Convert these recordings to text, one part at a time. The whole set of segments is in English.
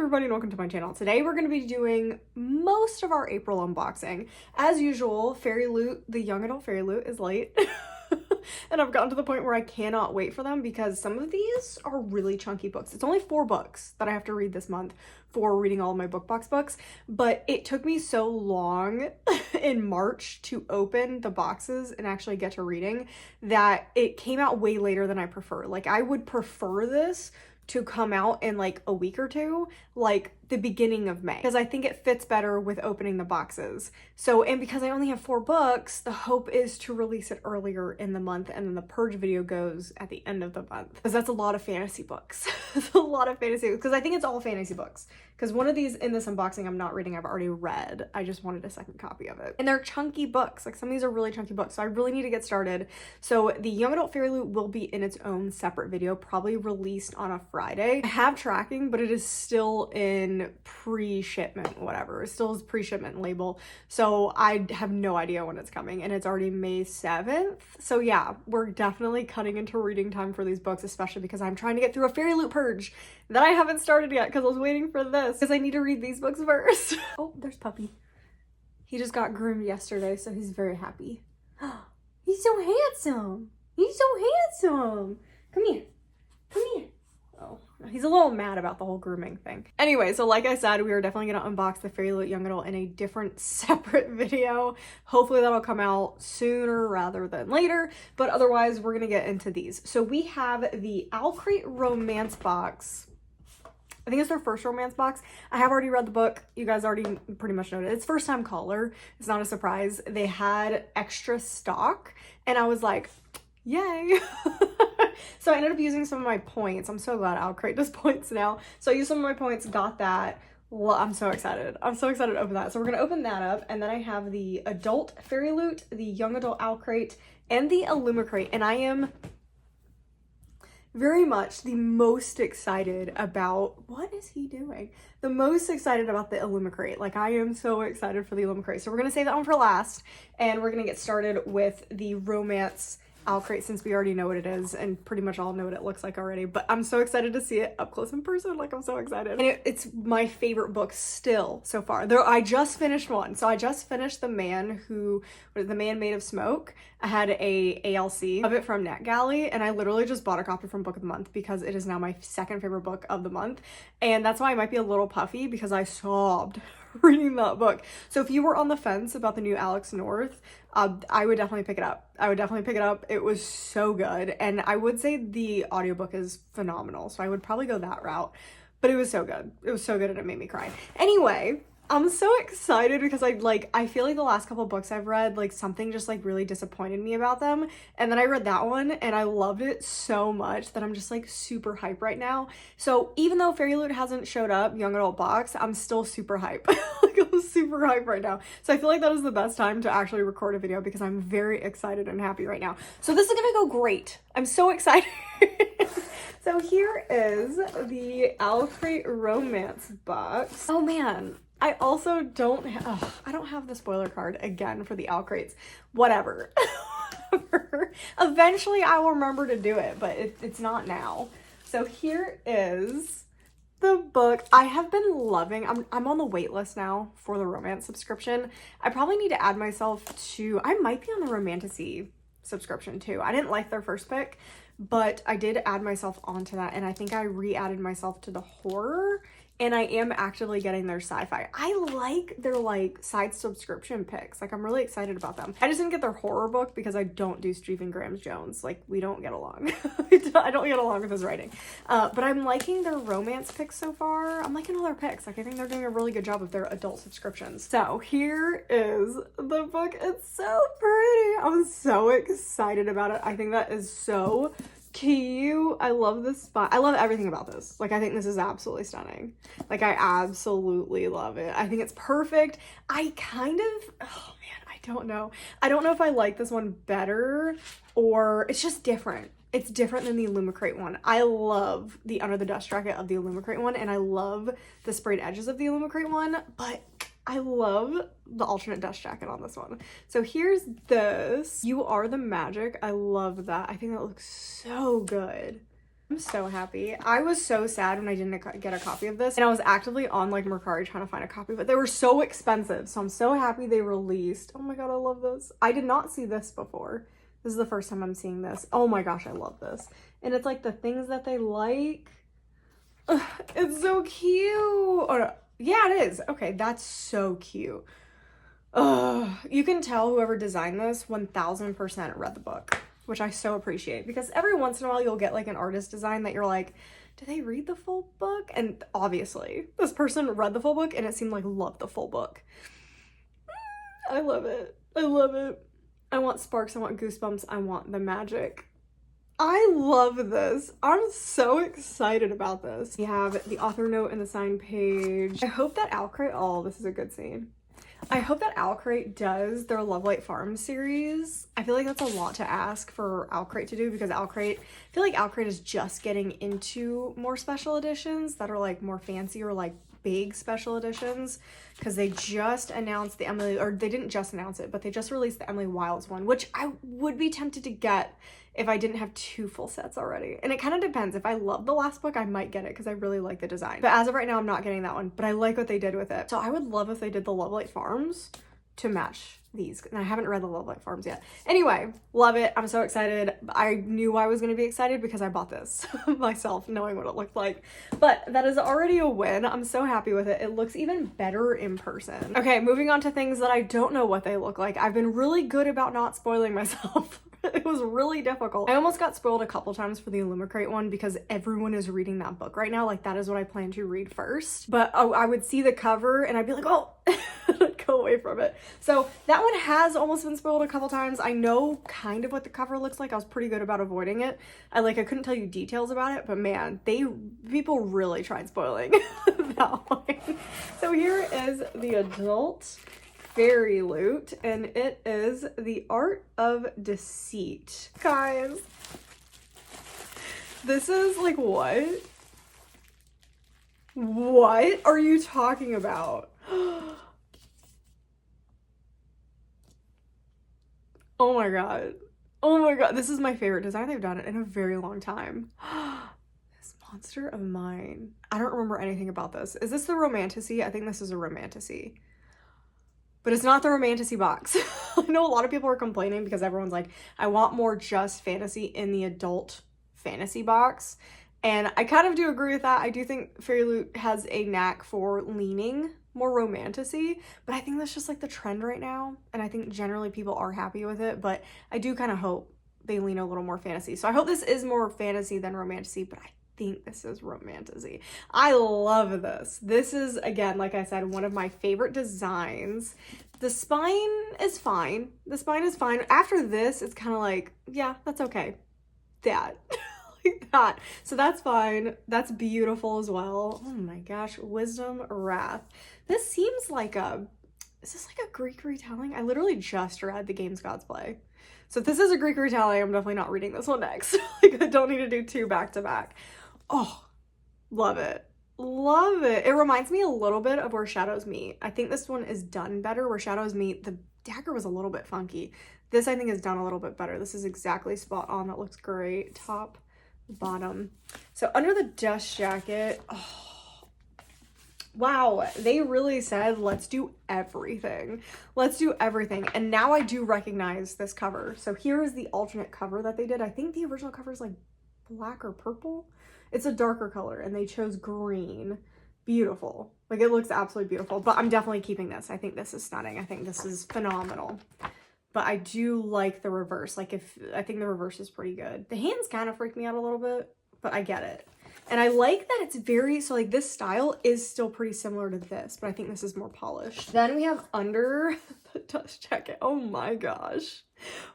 everybody and welcome to my channel. Today we're going to be doing most of our April unboxing. As usual, Fairyloot, the young adult Fairyloot is late. And I've gotten to the point where I cannot wait for them because some of these are really chunky books. It's only 4 books that I have to read this month for reading all of my book box books, but it took me so long in March to open the boxes and actually get to reading that it came out way later than I prefer. Like, I would prefer this to come out in like a week or two, like the beginning of May, because I think it fits better with opening the boxes. So, and because I only have 4 books, the hope is to release it earlier in the month, and then the purge video goes at the end of the month, because that's a lot of fantasy books. It's a lot of fantasy books, because I think it's all fantasy books, because one of these in this unboxing I'm not reading, I've already read. I just wanted a second copy of it. And they're chunky books, like some of these are really chunky books, so I really need to get started. So the young adult Fairyloot will be in its own separate video, probably released on a Friday. I have tracking, but it is still in pre-shipment, whatever. It still is pre-shipment label, so I have no idea when it's coming, and it's already May 7th. So yeah, we're definitely cutting into reading time for these books, especially because I'm trying to get through a Fairyloot purge that I haven't started yet because I was waiting for this, because I need to read these books first. Oh, there's Puppy. He just got groomed yesterday, so he's very happy. He's so handsome. He's so handsome. Come here. Come here. Oh, he's a little mad about the whole grooming thing. Anyway, so like I said, we are definitely going to unbox the Fairyloot Young Adult in a different separate video. Hopefully that'll come out sooner rather than later, but otherwise we're going to get into these. So we have the Owlcrate romance box. I think it's their first romance box. I have already read the book. You guys already pretty much know it. It's first time caller. It's not a surprise. They had extra stock and I was like, yay. So I ended up using some of my points. I'm so glad Owlcrate does points now. So I used some of my points, got that. Well, I'm so excited. I'm so excited to open that. So we're going to open that up. And then I have the adult Fairyloot, the young adult Owlcrate, and the Illumicrate. And I am very much the most excited about, what is he doing? The most excited about the Illumicrate. Like, I am so excited for the Illumicrate. So we're going to save that one for last. And we're going to get started with the romance Owlcrate, since we already know what it is and pretty much all know what it looks like already, but I'm so excited to see it up close in person. Like, I'm so excited. And it's my favorite book still so far. Though I just finished one. So I just finished The Man Made of Smoke. I had a ALC of it from NetGalley, and I literally just bought a copy from Book of the Month because it is now my second favorite book of the month. And that's why I might be a little puffy, because I sobbed reading that book. So if you were on the fence about the new Alex North, I would definitely pick it up. I would definitely pick it up. It was so good. And I would say the audiobook is phenomenal. So I would probably go that route. But it was so good. It was so good and it made me cry. Anyway, I'm so excited because I feel like the last couple books I've read, like, something just like really disappointed me about them. And then I read that one and I loved it so much that I'm just like super hype right now. So even though Fairyloot hasn't showed up, young adult box, I'm still super hype. Like, I'm super hype right now. So I feel like that is the best time to actually record a video because I'm very excited and happy right now. So this is gonna go great. I'm so excited. So here is the Owlcrate romance box. Oh man. I also don't have the spoiler card again for the Owlcrates. Whatever. Eventually I will remember to do it, but it's not now. So here is the book. I have been loving, I'm on the wait list now for the romance subscription. I probably need to add myself to, I might be on the Romantasy subscription too. I didn't like their first pick, but I did add myself onto that, and I think I re-added myself to the horror. And I am actively getting their sci-fi. I like their like side subscription picks. Like, I'm really excited about them. I just didn't get their horror book because I don't do Stephen Graham Jones. Like, we don't get along. I don't get along with his writing. But I'm liking their romance picks so far. I'm liking all their picks. Like, I think they're doing a really good job of their adult subscriptions. So here is the book. It's so pretty. I'm so excited about it. I think that is so cute. I love this spot. I love everything about this. Like, I think this is absolutely stunning. Like, I absolutely love it. I think it's perfect. I kind of, oh man, I don't know. I don't know if I like this one better or it's just different. It's different than the Illumicrate one. I love the under the dust jacket of the Illumicrate one, and I love the sprayed edges of the Illumicrate one, but I love the alternate dust jacket on this one. So here's this. You Are the Magic. I love that. I think that looks so good. I'm so happy. I was so sad when I didn't get a copy of this, and I was actively on like Mercari trying to find a copy, but they were so expensive. So I'm so happy they released. Oh my god, I love this. I did not see this before. This is the first time I'm seeing this. Oh my gosh, I love this. And it's like the things that they like. Ugh, it's so cute. Oh, no. Yeah, it is. Okay, that's so cute. You can tell whoever designed this 1000% read the book, which I so appreciate, because every once in a while you'll get like an artist design that you're like, did they read the full book? And obviously this person read the full book, and it seemed like loved the full book. I love it. I love it. I want sparks. I want goosebumps. I want the magic. I love this. I'm so excited about this. We have the author note and the sign page. I hope that Owlcrate, oh, this is a good scene. I hope that Owlcrate does their Love Light Farm series. I feel like that's a lot to ask for Owlcrate to do, because I feel like Owlcrate is just getting into more special editions that are like more fancy or like big special editions, because they just announced the Emily, or they didn't just announce it, but they just released the Emily Wilds one, which I would be tempted to get if I didn't have 2 full sets already. And it kind of depends. If I love the last book, I might get it because I really like the design. But as of right now, I'm not getting that one, but I like what they did with it. So I would love if they did the Love Light Farms to match these. And I haven't read the Love Light Farms yet. Anyway, love it. I'm so excited. I knew I was going to be excited because I bought this myself, knowing what it looked like. But that is already a win. I'm so happy with it. It looks even better in person. Okay, moving on to things that I don't know what they look like. I've been really good about not spoiling myself. It was really difficult. I almost got spoiled a couple times for the Illumicrate one because everyone is reading that book right now. Like, that is what I plan to read first. But I would see the cover and I'd be like, oh, go away from it. So that one has almost been spoiled a couple times. I know kind of what the cover looks like. I was pretty good about avoiding it. I couldn't tell you details about it, but man, people really tried spoiling that one. So here is the adult Fairyloot, and it is The Art of Deceit. Guys, this is like, what? What are you talking about? Oh my god. Oh my god, this is my favorite design they've done in a very long time. This monster of mine. I don't remember anything about this. Is this the Romantasy? I think this is a Romantasy. But it's not the Romantasy box. I know a lot of people are complaining because everyone's like, I want more just fantasy in the adult fantasy box. And I kind of do agree with that. I do think Fairyloot has a knack for leaning more romantasy, but I think that's just like the trend right now. And I think generally people are happy with it, but I do kind of hope they lean a little more fantasy. So I hope this is more fantasy than romantasy, but I think this is romantasy. I love this. This is, again, like I said, one of my favorite designs. The spine is fine. The spine is fine. After this, it's kind of like, yeah, that's okay. That. Like that. So that's fine. That's beautiful as well. Oh my gosh. Wisdom, Wrath. This seems like is this like a Greek retelling? I literally just read The Games Gods Play. So if this is a Greek retelling, I'm definitely not reading this one next. Like, I don't need to do 2 back to back. Oh, love it. Love it. It reminds me a little bit of Where Shadows Meet. I think this one is done better. Where Shadows Meet, the dagger was a little bit funky. This, I think, is done a little bit better. This is exactly spot on. That looks great. Top, bottom. So under the dust jacket, oh, wow, they really said, let's do everything. Let's do everything. And now I do recognize this cover. So here is the alternate cover that they did. I think the original cover is like black or purple. It's a darker color and they chose green. Beautiful. Like, it looks absolutely beautiful, but I'm definitely keeping this. I think this is stunning. I think this is phenomenal. But I do like the reverse. I think the reverse is pretty good. The hands kind of freak me out a little bit, but I get it. And I like that it's very, so like this style is still pretty similar to this, but I think this is more polished. Then we have under the dust jacket. Oh my gosh.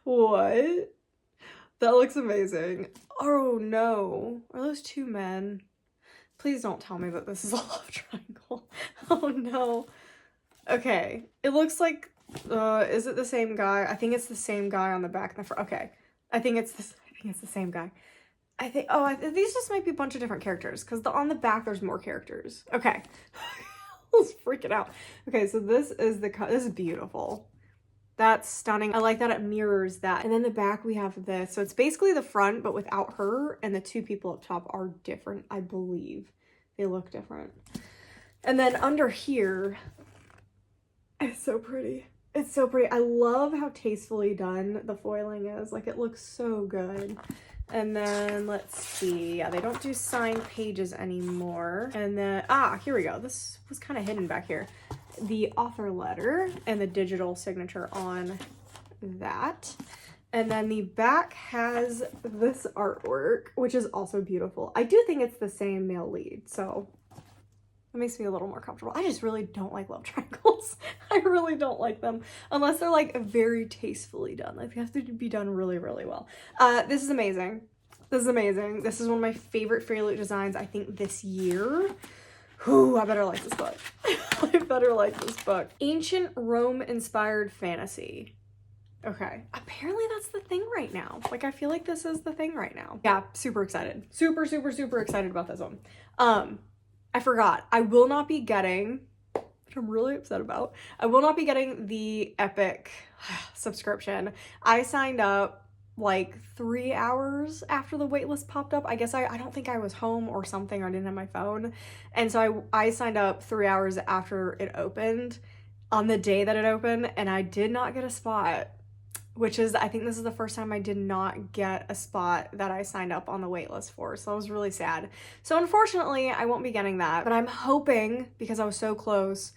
What? That looks amazing. Oh no. Are those 2 men? Please don't tell me that this is a love triangle. Oh no. Okay. It looks like, is it the same guy? I think it's the same guy on the back and the front. Okay. I think it's the same guy. These just might be a bunch of different characters because on the back there's more characters. Okay. I was freaking out. Okay, so this is this is beautiful. That's stunning. I like that it mirrors that. And then the back we have this. So it's basically the front, but without her, and the two people up top are different, I believe. They look different. And then under here, it's so pretty. It's so pretty. I love how tastefully done the foiling is. Like, it looks so good. And then let's see. Yeah, they don't do signed pages anymore. And then, here we go. This was kind of hidden back here. The author letter and the digital signature on that. And then the back has this artwork, which is also beautiful. I do think it's the same male lead, so it makes me a little more comfortable. I just really don't like love triangles. I really don't like them unless they're like very tastefully done. Like, they have to be done really, really well. This is amazing. This is amazing. This is one of my favorite Fairyloot designs, I think, this year. Whew, I better like this book. I better like this book. Ancient Rome-inspired fantasy. Okay, apparently that's the thing right now. Like, I feel like this is the thing right now. Yeah, super excited. Super, super, super excited about this one. I forgot. I will not be getting, which I'm really upset about, I will not be getting the Epic subscription. I signed up like 3 hours after the waitlist popped up. I guess I don't think I was home or something, or I didn't have my phone. And so I signed up 3 hours after it opened, on the day that it opened, and I did not get a spot, which is, I think this is the first time I did not get a spot that I signed up on the waitlist for. So I was really sad. So unfortunately, I won't be getting that, but I'm hoping, because I was so close,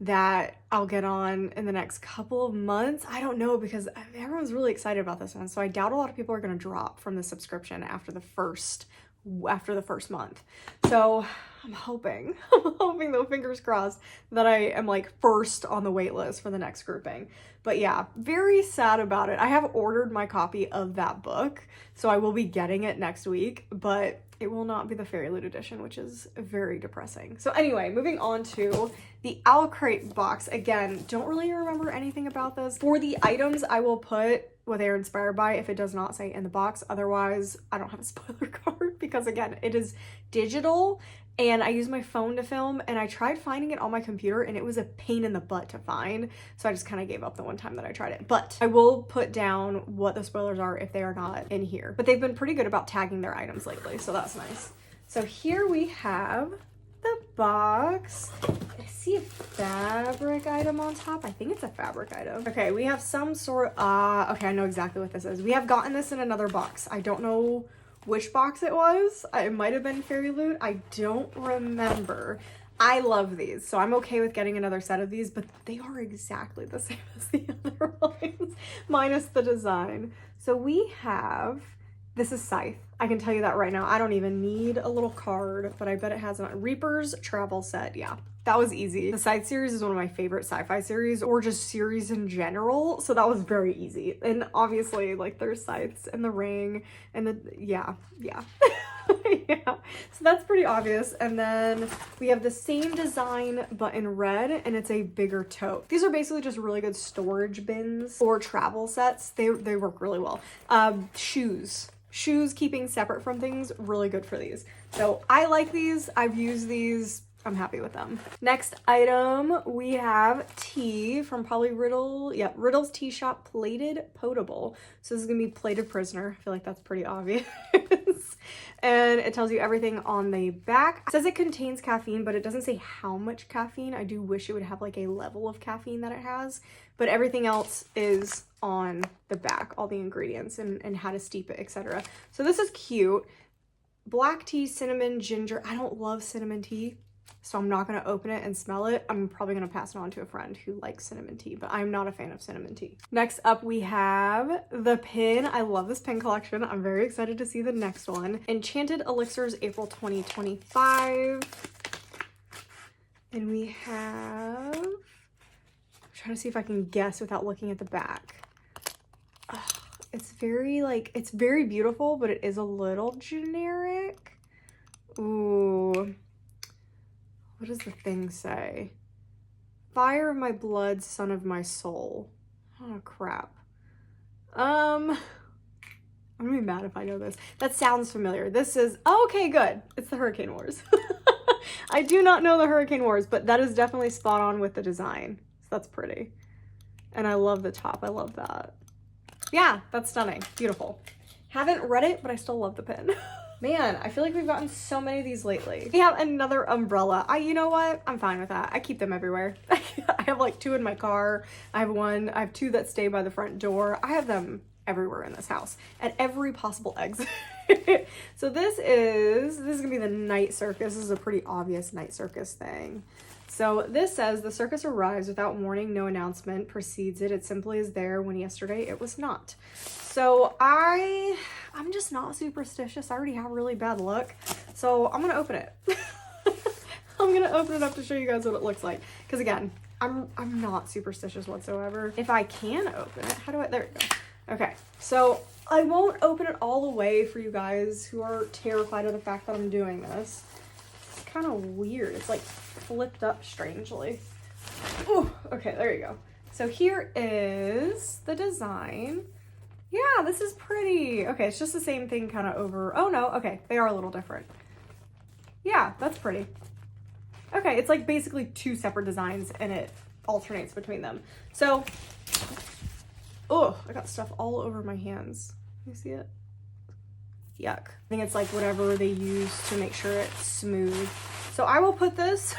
that I'll get on in the next couple of months. I don't know, because everyone's really excited about this one. So I doubt a lot of people are going to drop from the subscription after the first month. So I'm hoping though, fingers crossed, that I am like first on the wait list for the next grouping. But yeah, very sad about it. I have ordered my copy of that book, so I will be getting it next week, but it will not be the Fairyloot edition, which is very depressing. So anyway, moving on to the Owlcrate box. Again, don't really remember anything about this. For the items, I will put what they are inspired by if it does not say in the box. Otherwise, I don't have a spoiler card, because again, it is digital and I use my phone to film, and I tried finding it on my computer and it was a pain in the butt to find. So I just kind of gave up the one time that I tried it. But I will put down what the spoilers are if they are not in here. But they've been pretty good about tagging their items lately, so that's nice. So here we have the box. I see a fabric item on top. I think it's a fabric item. Okay, we have some sort okay, I know exactly what this is. We have gotten this in another box. I don't know which box it was. It might have been Fairyloot. I don't remember. I love these, so I'm okay with getting another set of these, but they are exactly the same as the other ones, minus the design. So we have, this is Scythe. I can tell you that right now. I don't even need a little card, but I bet it has a Reaper's travel set. Yeah, that was easy. The Scythe series is one of my favorite sci-fi series, or just series in general, so that was very easy. And obviously, like, there's Scythes and the ring and the, yeah. yeah, so that's pretty obvious. And then we have the same design but in red, and it's a bigger tote. These are basically just really good storage bins or travel sets. They work really well. Shoes keeping separate from things, really good for these. So I like these. I've used these. I'm happy with them. Next item, we have tea from probably Riddle's Tea Shop Plated Potable. So this is gonna be Plated Prisoner. I feel like that's pretty obvious. And it tells you everything on the back. It says it contains caffeine, but it doesn't say how much caffeine. I do wish it would have like a level of caffeine that it has, but everything else is on the back, all the ingredients and how to steep it, etc. So this is cute. Black tea, cinnamon, ginger. I don't love cinnamon tea, so I'm not going to open it and smell it. I'm probably going to pass it on to a friend who likes cinnamon tea, but I'm not a fan of cinnamon tea. Next up, we have the pin. I love this pin collection. I'm very excited to see the next one. Enchanted Elixirs, April 2025. And we have, I'm trying to see if I can guess without looking at the back. It's very beautiful, but it is a little generic. Ooh. What does the thing say? Fire of my blood, son of my soul. Oh, crap. I'm gonna be mad if I know this. That sounds familiar. This is, oh, okay, good. It's the Hurricane Wars. I do not know the Hurricane Wars, but that is definitely spot on with the design. So that's pretty. And I love the top. I love that. Yeah, that's stunning. Beautiful. Haven't read it, but I still love the pin. Man, I feel like we've gotten so many of these lately. We have another umbrella. You know what? I'm fine with that. I keep them everywhere. I have like 2 in my car. I have 2 that stay by the front door. I have them everywhere in this house at every possible exit. So this is gonna be the night circus. This is a pretty obvious night circus thing. So this says the circus arrives without warning, no announcement precedes it. It simply is there when yesterday it was not. So I'm just not superstitious. I already have really bad luck. So I'm gonna open it. I'm gonna open it up to show you guys what it looks like. Because again, I'm not superstitious whatsoever. If I can open it, how do I, there we go. Okay, so I won't open it all the way for you guys who are terrified of the fact that I'm doing this. It's kind of weird. It's like flipped up strangely. Oh, okay, there you go. So here is the design. Yeah, this is pretty. Okay, it's just the same thing kind of over. Oh no, okay, they are a little different. Yeah, that's pretty. Okay, it's like basically 2 separate designs and it alternates between them. So, oh, I got stuff all over my hands. You see it? Yuck. I think it's like whatever they use to make sure it's smooth. So I will put this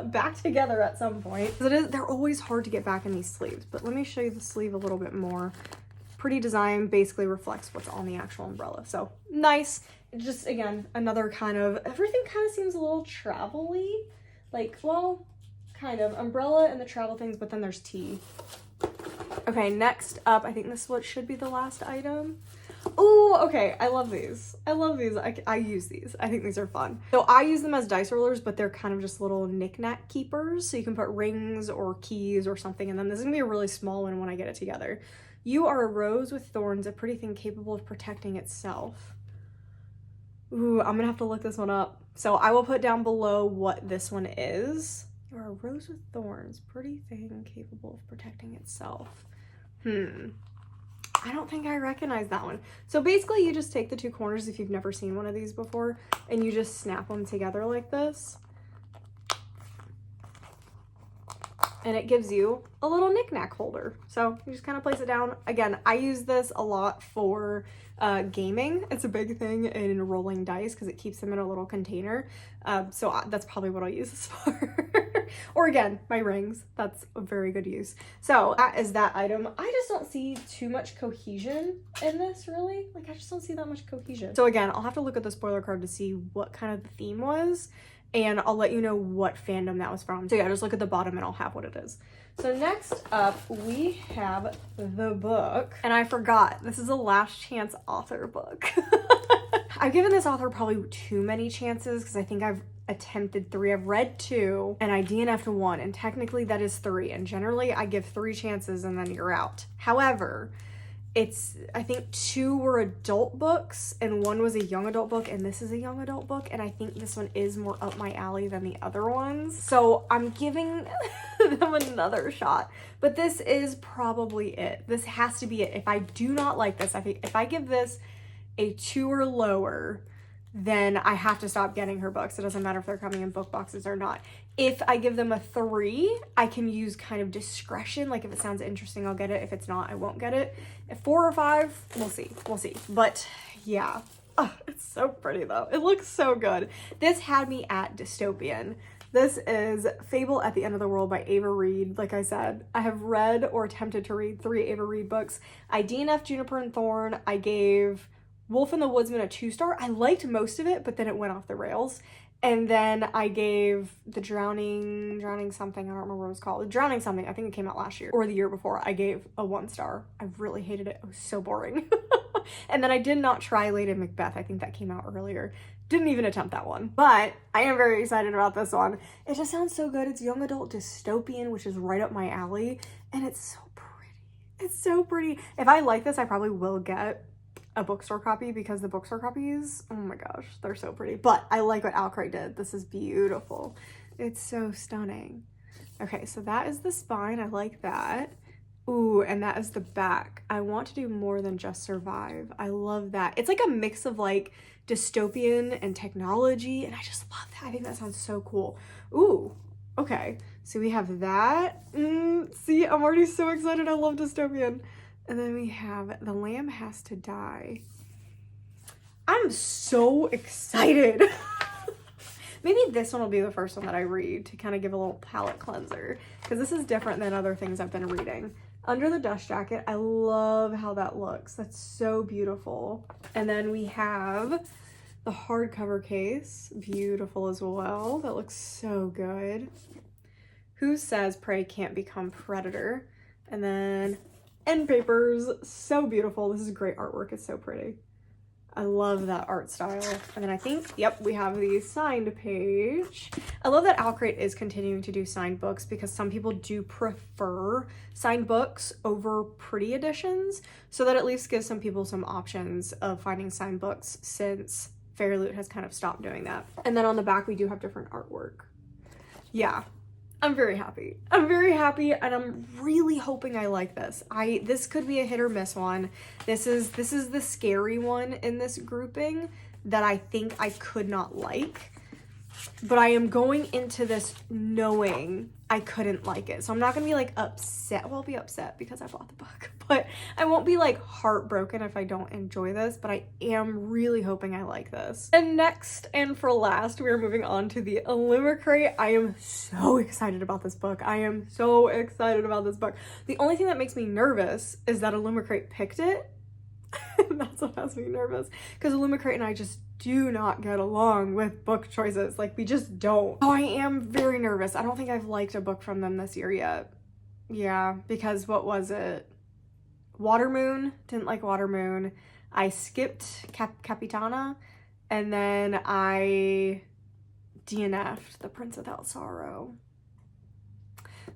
back together at some point. They're always hard to get back in these sleeves, but let me show you the sleeve a little bit more. Pretty design basically reflects what's on the actual umbrella. So nice. Just again, another kind of, everything kind of seems a little travel-y. Like, well, kind of umbrella and the travel things, but then there's tea. Okay, next up, I think this is what should be the last item. Oh, okay, I love these. I love these. I use these. I think these are fun. So I use them as dice rollers, but they're kind of just little knick-knack keepers. So you can put rings or keys or something in them. This is gonna be a really small one when I get it together. You are a rose with thorns, a pretty thing capable of protecting itself. Ooh, I'm gonna have to look this one up. So I will put down below what this one is. You are a rose with thorns, pretty thing capable of protecting itself. I don't think I recognize that one. So basically you just take the 2 corners, if you've never seen one of these before, and you just snap them together like this. And it gives you a little knick-knack holder. So you just kind of place it down. Again, I use this a lot for gaming. It's a big thing in rolling dice because it keeps them in a little container. So that's probably what I'll use this for. Or again, my rings. That's a very good use. So that is that item. I just don't see too much cohesion in this, really. Like, I just don't see that much cohesion. So again, I'll have to look at the spoiler card to see what kind of the theme was. And I'll let you know what fandom that was from. So yeah, just look at the bottom and I'll have what it is. So next up, we have the book. And I forgot, this is a last chance author book. I've given this author probably too many chances because I think I've attempted 3. I've read 2 and I DNF'd 1, and technically that is 3. And generally I give 3 chances and then you're out. However, I think 2 were adult books and 1 was a young adult book, and this is a young adult book, and I think this one is more up my alley than the other ones. So I'm giving them another shot, but this is probably it. This has to be it. If I do not like this, if I give this a 2 or lower, then I have to stop getting her books. It doesn't matter if they're coming in book boxes or not. If I give them a 3, I can use kind of discretion. Like if it sounds interesting, I'll get it. If it's not, I won't get it. If 4 or 5, we'll see. We'll see. But yeah, oh, it's so pretty though. It looks so good. This had me at dystopian. This is Fable at the End of the World by Ava Reed. Like I said, I have read or attempted to read 3 Ava Reed books. I DNF'd Juniper and Thorn. I gave Wolf and the Woodsman a 2-star. I liked most of it, but then it went off the rails. And then I gave the Drowning something, I don't remember what it was called. Drowning something, I think it came out last year or the year before. I gave a 1-star. I really hated it. It was so boring. And then I did not try Lady Macbeth. I think that came out earlier. Didn't even attempt that one. But I am very excited about this one. It just sounds so good. It's young adult dystopian, which is right up my alley. And it's so pretty. It's so pretty. If I like this, I probably will get a bookstore copy because the bookstore copies, oh my gosh, they're so pretty. But I like what Owlcrate did. This is beautiful. It's so stunning. Okay, so that is the spine. I like that. Ooh, and that is the back. I want to do more than just survive. I love that. It's like a mix of like dystopian and technology, and I just love that. I think that sounds so cool. Ooh, Okay, so we have that. See, I'm already so excited. I love dystopian. And then we have The Lamb Has to Die. I'm so excited. Maybe this one will be the first one that I read to kind of give a little palate cleanser, because this is different than other things I've been reading. Under the Dust Jacket, I love how that looks. That's so beautiful. And then we have the hardcover case, beautiful as well. That looks so good. Who Says Prey Can't Become Predator? And then end papers, so beautiful. This is great artwork, it's so pretty. I love that art style. And then I think, yep, we have the signed page. I love that Owlcrate is continuing to do signed books, because some people do prefer signed books over pretty editions, so that at least gives some people some options of finding signed books, since Fairyloot has kind of stopped doing that. And then on the back, we do have different artwork. Yeah, I'm very happy. I'm very happy, and I'm really hoping I like this. This could be a hit or miss one. This is the scary one in this grouping that I think I could not like. But I am going into this knowing I couldn't like it. So I'm not going to be like upset. Well, I'll be upset because I bought the book. But I won't be like heartbroken if I don't enjoy this. But I am really hoping I like this. And next and for last, we are moving on to the Illumicrate. I am so excited about this book. I am so excited about this book. The only thing that makes me nervous is that Illumicrate picked it. That's what has me nervous, because Illumicrate and I just do not get along with book choices. Like, we just don't. Oh, I am very nervous. I don't think I've liked a book from them this year yet. Yeah, because what was it? Watermoon. Didn't like Watermoon. I skipped Capitana, and then I DNF'd The Prince Without Sorrow.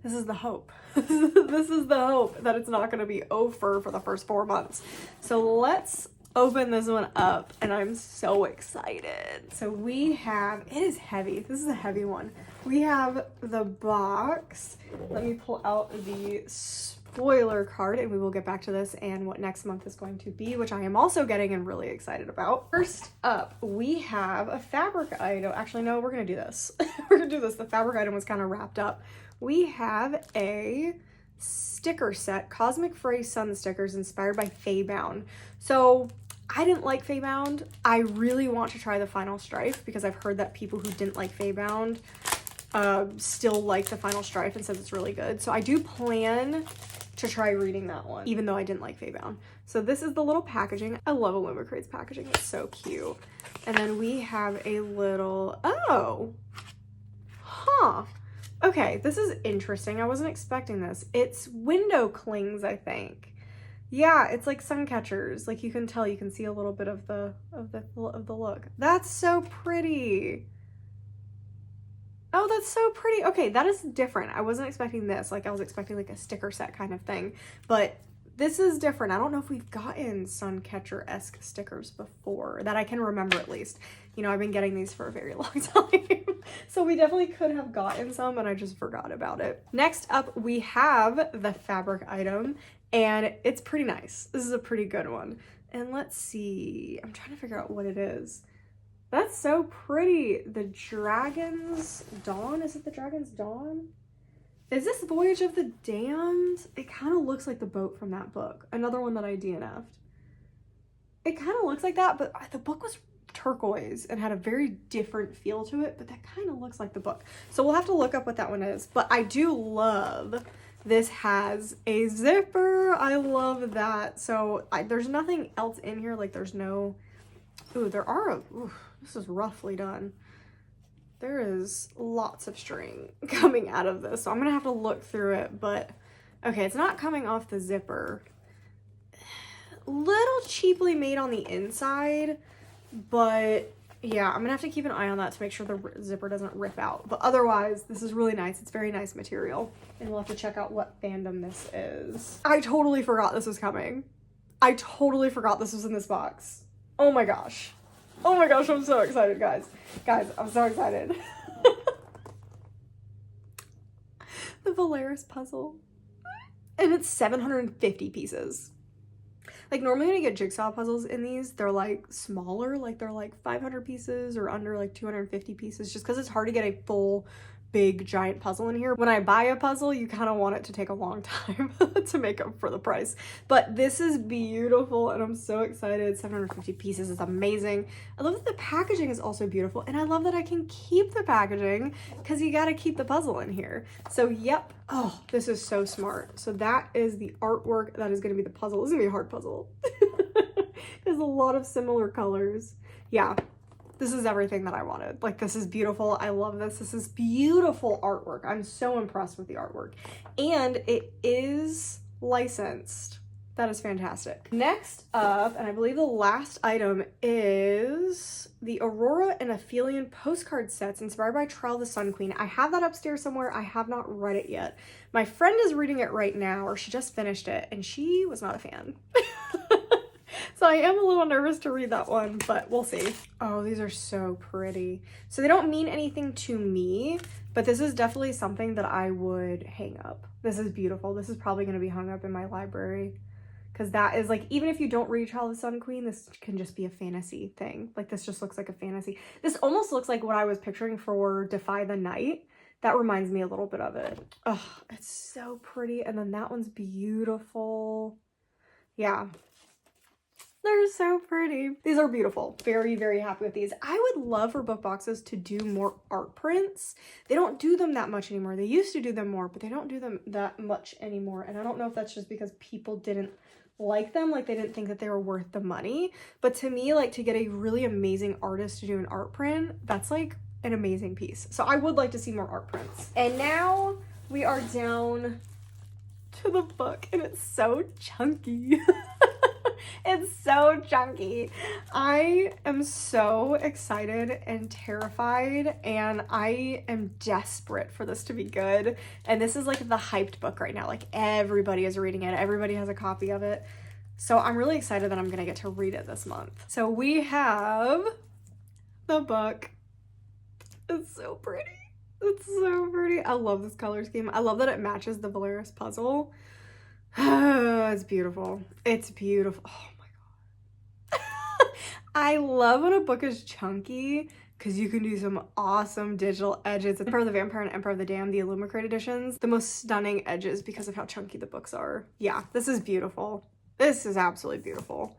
This is the hope. This is the hope that it's not going to be over for the first 4 months. So let's open this one up, and I'm so excited. So we have, it is heavy. This is a heavy one. We have the box. Let me pull out the spoiler card, and we will get back to this and what next month is going to be, which I am also getting and really excited about. First up, we have a fabric item. Actually, no, we're going to do this. We're going to do this. The fabric item was kind of wrapped up. We have a sticker set, Cosmic Fray Sun stickers inspired by Faybound. So I didn't like Faybound. I really want to try the Final Strife, because I've heard that people who didn't like Faybound still like the Final Strife and says it's really good. So I do plan to try reading that one, even though I didn't like Faybound. So this is the little packaging. I love Illumicrate's packaging. It's so cute. And then we have a little, oh, huh. Okay, this is interesting. I wasn't expecting this. It's window clings, I think. Yeah, it's like sun catchers. Like, you can tell, you can see a little bit of the look. That's so pretty. Oh, that's so pretty. Okay, that is different. I wasn't expecting this. Like, I was expecting like a sticker set kind of thing, but this is different. I don't know if we've gotten sun catcher-esque stickers before, that I can remember at least. You know, I've been getting these for a very long time. So we definitely could have gotten some, and I just forgot about it. Next up, we have the fabric item, and it's pretty nice. This is a pretty good one. And let's see, I'm trying to figure out what it is. That's so pretty. The Dragon's Dawn, is it the Dragon's Dawn? Is this Voyage of the Damned? It kind of looks like the boat from that book. Another one that I DNF'd. It kind of looks like that, but the book was turquoise and had a very different feel to it, but that kind of looks like the book. So we'll have to look up what that one is. But I do love, this has a zipper. I love that. So there's nothing else in here. Like, there's no, ooh, there are, ooh, this is roughly done. There is lots of string coming out of this, so I'm gonna have to look through it. But okay, it's not coming off the zipper. Little cheaply made on the inside, but yeah, I'm gonna have to keep an eye on that to make sure the zipper doesn't rip out. But otherwise, this is really nice. It's very nice material, and we'll have to check out what fandom this is. I totally forgot this was coming. I totally forgot this was in this box. Oh my gosh. Oh my gosh, I'm so excited, guys. Guys, I'm so excited. The Valeris puzzle. And it's 750 pieces. Like, normally when you get jigsaw puzzles in these, they're like smaller. Like, they're like 500 pieces or under like 250 pieces, just because it's hard to get a full big giant puzzle in here. When I buy a puzzle, you kind of want it to take a long time to make up for the price. But this is beautiful and I'm so excited. 750 pieces is amazing. I love that the packaging is also beautiful, and I love that I can keep the packaging because you got to keep the puzzle in here. So yep. Oh, this is so smart. So that is the artwork. That is going to be the puzzle. This is going to be a hard puzzle. There's a lot of similar colors. Yeah. This is everything that I wanted. Like, this is beautiful. I love this. This is beautiful artwork. I'm so impressed with the artwork. And it is licensed. That is fantastic. Next up, and I believe the last item, is the Aurora and Aphelion postcard sets inspired by Trial of the Sun Queen. I have that upstairs somewhere. I have not read it yet. My friend is reading it right now, or she just finished it, and she was not a fan. So I am a little nervous to read that one, but we'll see. Oh, these are so pretty. So they don't mean anything to me, but this is definitely something that I would hang up. This is beautiful. This is probably going to be hung up in my library, because that is like, even if you don't read Trial of the Sun Queen, this can just be a fantasy thing. Like, this just looks like a fantasy. This almost looks like what I was picturing for Defy the Night. That reminds me a little bit of it. Oh, it's so pretty. And then that one's beautiful. Yeah. They're so pretty. These are beautiful. Very, very happy with these. I would love for book boxes to do more art prints. They don't do them that much anymore. They used to do them more, but they don't do them that much anymore. And I don't know if that's just because people didn't like them, like they didn't think that they were worth the money. But to me, like, to get a really amazing artist to do an art print, that's like an amazing piece. So I would like to see more art prints. And now we are down to the book, and it's so chunky. It's so chunky. I am so excited and terrified, and I am desperate for this to be good. And this is like the hyped book right now. Like, everybody is reading it. Everybody has a copy of it. So I'm really excited that I'm gonna get to read it this month. So we have the book. It's so pretty. It's so pretty. I love this color scheme. I love that it matches the Valeris puzzle. It's beautiful. It's beautiful. Oh my god. I love when a book is chunky because you can do some awesome digital edges. Emperor of the Vampire and Emperor of the Damned, the Illumicrate editions, the most stunning edges because of how chunky the books are. Yeah, this is beautiful. This is absolutely beautiful.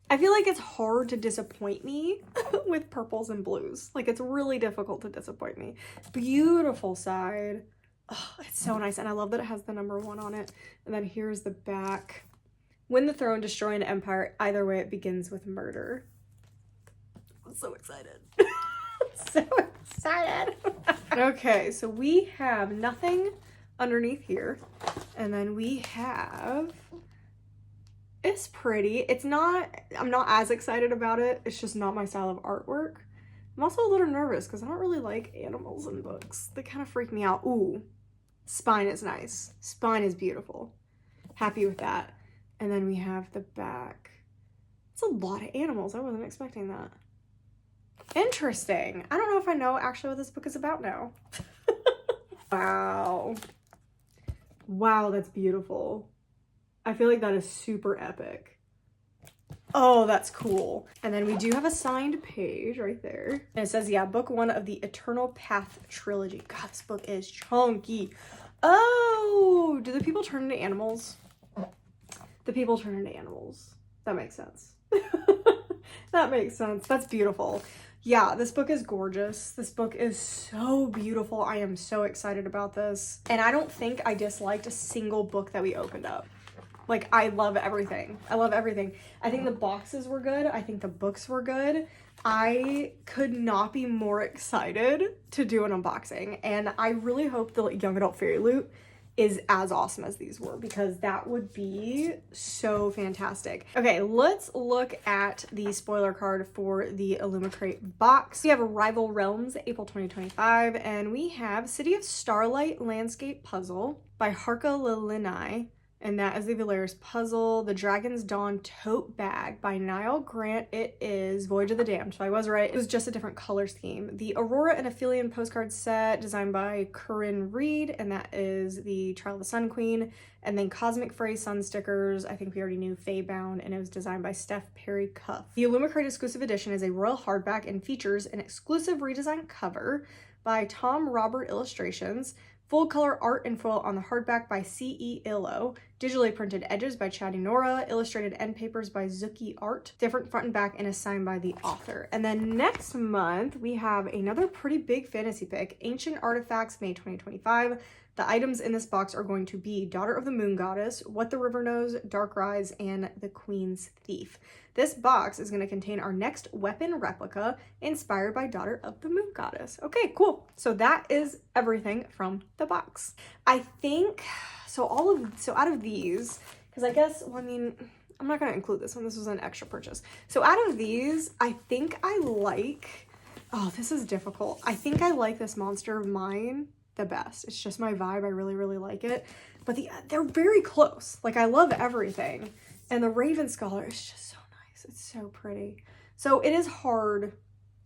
I feel like it's hard to disappoint me with purples and blues. Like, it's really difficult to disappoint me. Beautiful side. Oh, it's so nice. And I love that it has the number 1 on it. And then here's the back. Win the throne, destroy an empire. Either way, it begins with murder. I'm so excited. So excited. Okay, so we have nothing underneath here. And then we have... It's pretty. It's not... I'm not as excited about it. It's just not my style of artwork. I'm also a little nervous because I don't really like animals in books. They kind of freak me out. Ooh. Spine is nice. Spine is beautiful. Happy with that. And then we have the back. It's a lot of animals. I wasn't expecting that. Interesting. I don't know if I know actually what this book is about now. Wow. Wow, that's beautiful. I feel like that is super epic. Oh, that's cool. And then we do have a signed page right there. And it says, yeah, book 1 of the Eternal Path trilogy. God, this book is chunky. Oh, do the people turn into animals? The people turn into animals. That makes sense. That makes sense. That's beautiful. Yeah, this book is gorgeous. This book is so beautiful. I am so excited about this. And I don't think I disliked a single book that we opened up. Like, I love everything. I love everything. I think the boxes were good. I think the books were good. I could not be more excited to do an unboxing. And I really hope the young adult Fairyloot is as awesome as these were, because that would be so fantastic. Okay, let's look at the spoiler card for the Illumicrate box. We have Rival Realms, April 2025, and we have City of Starlight Landscape Puzzle by Harka Lilinai. And that is the Valeris puzzle. The Dragon's Dawn Tote Bag by Niall Grant. It is Voyage of the Damned, so I was right. It was just a different color scheme. The Aurora and Aphelion postcard set designed by Corinne Reed, and that is the Trial of the Sun Queen. And then Cosmic Fray Sun stickers. I think we already knew Faybound, and it was designed by Steph Perry Cuff. The Illumicrate exclusive edition is a royal hardback and features an exclusive redesigned cover by Tom Robert Illustrations, full color art and foil on the hardback by C.E. Illo, digitally printed edges by Chadi Nora, illustrated end papers by Zuki Art, different front and back, and a sign by the author. And then next month, we have another pretty big fantasy pick, Ancient Artifacts, May 2025. The items in this box are going to be Daughter of the Moon Goddess, What the River Knows, Dark Rise, and The Queen's Thief. This box is going to contain our next weapon replica inspired by Daughter of the Moon Goddess. Okay, cool. So that is everything from the box. I think, so out of these, because I guess, well, I mean, I'm not going to include this one. This was an extra purchase. So out of these, I think I like, oh, this is difficult. I think I like this Monster of Mine the best. It's just my vibe. I really, really like it. But they're very close. Like, I love everything. And the Raven Scholar is just so nice. It's so pretty. So it is hard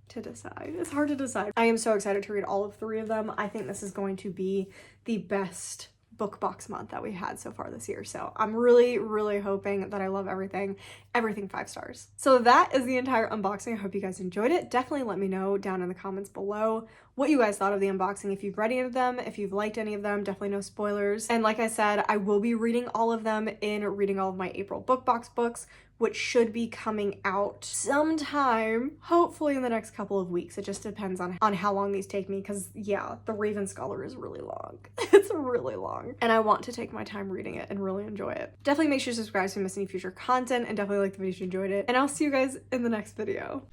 to decide. It's hard to decide. I am so excited to read all of 3 of them. I think this is going to be the best book box month that we had so far this year. So I'm really, really hoping that I love everything 5 stars. So that is the entire unboxing. I hope you guys enjoyed it. Definitely let me know down in the comments below what you guys thought of the unboxing. If you've read any of them, if you've liked any of them, definitely no spoilers. And like I said, I will be reading all of them in reading all of my April book box books, which should be coming out sometime, hopefully in the next couple of weeks. It just depends on how long these take me, because yeah, the Raven Scholar is really long. It's really long. And I want to take my time reading it and really enjoy it. Definitely make sure to subscribe so you don't miss any future content, and definitely like the video if you enjoyed it. And I'll see you guys in the next video.